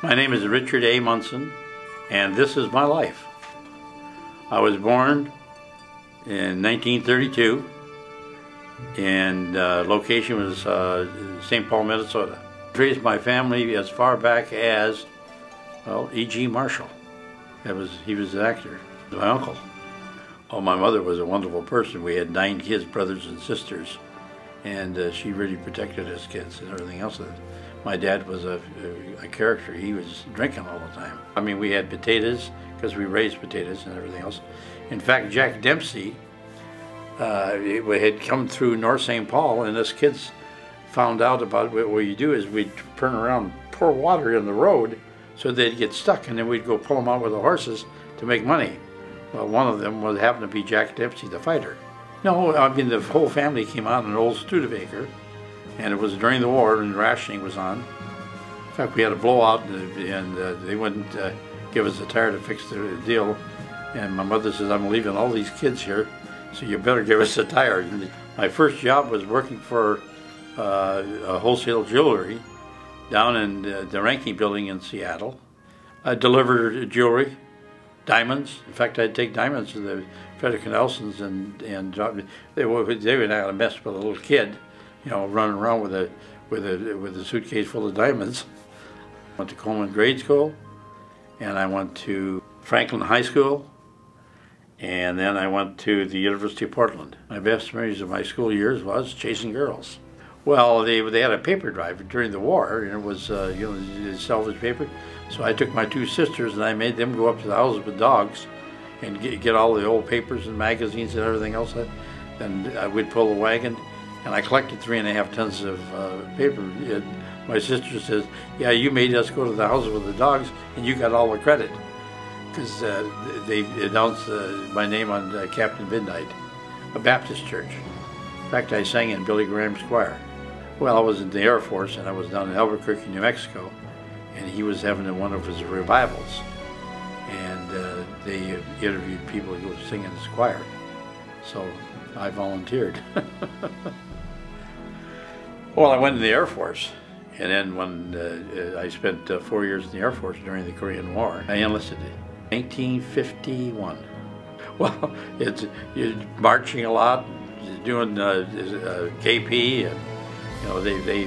My name is Richard A. Monson, and this is my life. I was born in 1932, and location was St. Paul, Minnesota. I raised my family as far back as, well, E.G. Marshall. He was an actor, my uncle. Oh, my mother was a wonderful person. We had 9 kids, brothers and sisters, and she really protected us kids and everything else. My dad was a character. He was drinking all the time. I mean, we had potatoes because we raised potatoes and everything else. In fact, Jack Dempsey had come through North St. Paul, and us kids found out about what you do is we'd turn around, pour water in the road so they'd get stuck, and then we'd go pull them out with the horses to make money. Well, one of them happened to be Jack Dempsey, the fighter. No, I mean, the whole family came out in an old Studebaker, and it was during the war and rationing was on. In fact, we had a blowout, and they wouldn't give us a tire to fix the deal. And my mother says, I'm leaving all these kids here, so you better give us a tire. And my first job was working for a wholesale jewelry down in the Ranking Building in Seattle. I delivered jewelry, diamonds. In fact, I'd take diamonds to the Frederick Nelsons, and they were not gonna mess with a little kid, you know, running around with a suitcase full of diamonds. I went to Coleman Grade School, and I went to Franklin High School, and then I went to the University of Portland. My best memories of my school years was chasing girls. Well, they had a paper drive during the war, and it was you know, salvage paper. So I took my 2 sisters and I made them go up to the houses with dogs and get all the old papers and magazines and everything else. And we'd pull the wagon, and I collected 3.5 tons of paper. And my sister says, "Yeah, you made us go to the houses with the dogs, and you got all the credit," because they announced my name on Captain Midnight, a Baptist church. In fact, I sang in Billy Graham's choir. Well, I was in the Air Force, and I was down in Albuquerque, New Mexico, and he was having one of his revivals, and they interviewed people who would sing in his choir. So I volunteered. Well, I went in the Air Force, and then when I spent 4 years in the Air Force during the Korean War, I enlisted in 1951. Well, you're marching a lot, doing KP, and you know, they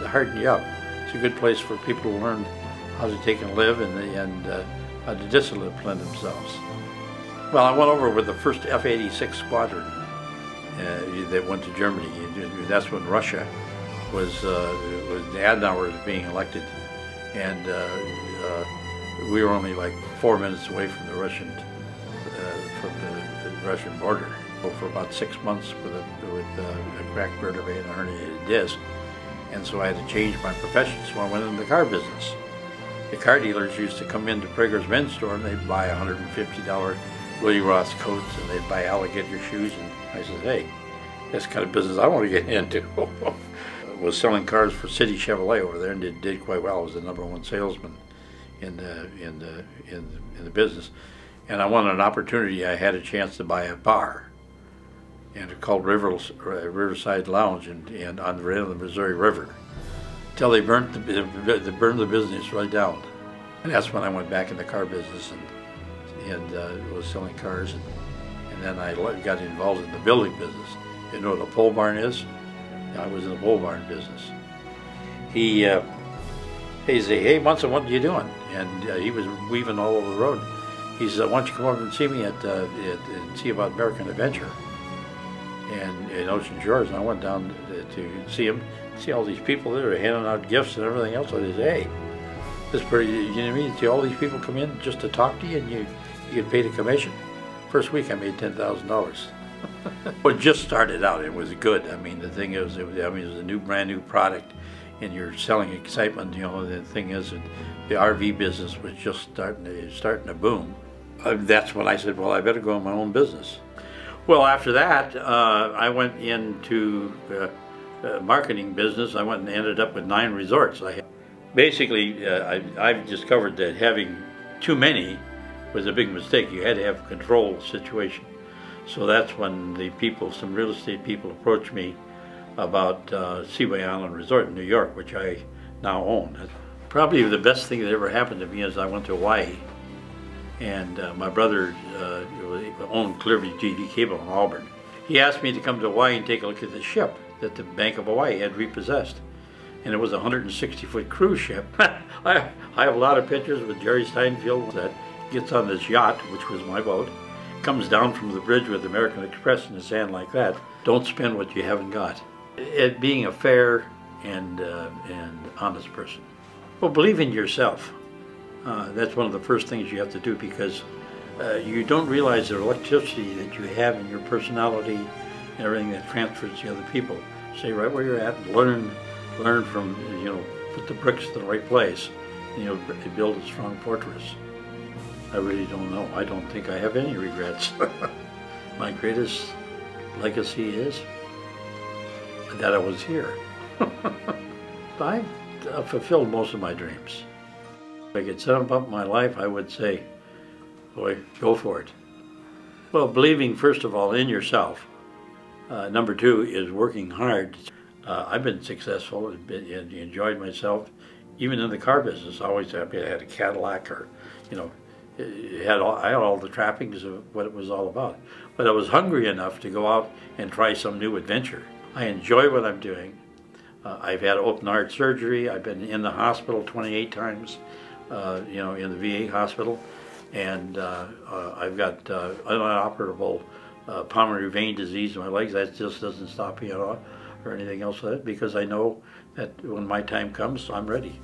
harden you up. It's a good place for people to learn how to take and live and how to discipline themselves. Well, I went over with the first F-86 squadron that went to Germany. That's when Russia was Adenauer was being elected, and we were only like 4 minutes away from the Russian border. For about 6 months with a cracked vertebrae and a herniated disc, and so I had to change my profession. So I went into the car business. The car dealers used to come into Prager's men's store, and they'd buy $150 Willie Ross coats, and they'd buy alligator shoes, and I said, "Hey, that's the kind of business I want to get into." I was selling cars for City Chevrolet over there, and did quite well. I was the #1 salesman in the business, and I wanted an opportunity. I had a chance to buy a bar, and it's called Riverside Lounge, and on the end of the Missouri River, till they burned the business right down. And that's when I went back in the car business and was selling cars, and then I got involved in the building business. You know what a pole barn is? I was in the pole barn business. He said, "Hey, Monson, what are you doing?" And he was weaving all over the road. He said, "Why don't you come over and see me and see about American Adventure and in Ocean Shores?" And I went down to see him, see all these people there handing out gifts and everything else. I said, "Hey, this is pretty, you know what I mean? See all these people come in just to talk to you, and you get paid a commission." First week I made $10,000. Well, it just started out. It was good. I mean, the thing is, it was a brand new product, and you're selling excitement. You know, the thing is, the RV business was just starting to boom. That's when I said, well, I better go in my own business. Well, after that, I went into marketing business. I went and ended up with 9 resorts. Basically, I've discovered that having too many was a big mistake. You had to have control of the situation. So that's when some real estate people approached me about Seaway Island Resort in New York, which I now own. Probably the best thing that ever happened to me is I went to Hawaii, and my brother owned Clearview TV Cable in Auburn. He asked me to come to Hawaii and take a look at the ship that the Bank of Hawaii had repossessed. And it was a 160-foot cruise ship. I have a lot of pictures with Jerry Steinfeld that gets on this yacht, which was my boat, comes down from the bridge with American Express in the sand like that. Don't spend what you haven't got. It being a fair and honest person. Well, believe in yourself. That's one of the first things you have to do, because you don't realize the electricity that you have in your personality and everything that transfers to other people. Stay right where you're at, learn from, put the bricks in the right place, build a strong fortress. I really don't know. I don't think I have any regrets. My greatest legacy is that I was here. I've fulfilled most of my dreams. If I could sum up my life, I would say, boy, go for it. Well, believing, first of all, in yourself. Number two is working hard. I've been successful and enjoyed myself, even in the car business. I always had a Cadillac, or, I had all the trappings of what it was all about. But I was hungry enough to go out and try some new adventure. I enjoy what I'm doing. I've had open heart surgery. I've been in the hospital 28 times, in the VA hospital. And I've got inoperable pulmonary vein disease in my legs. That just doesn't stop me at all, or anything else like that, because I know that when my time comes, I'm ready.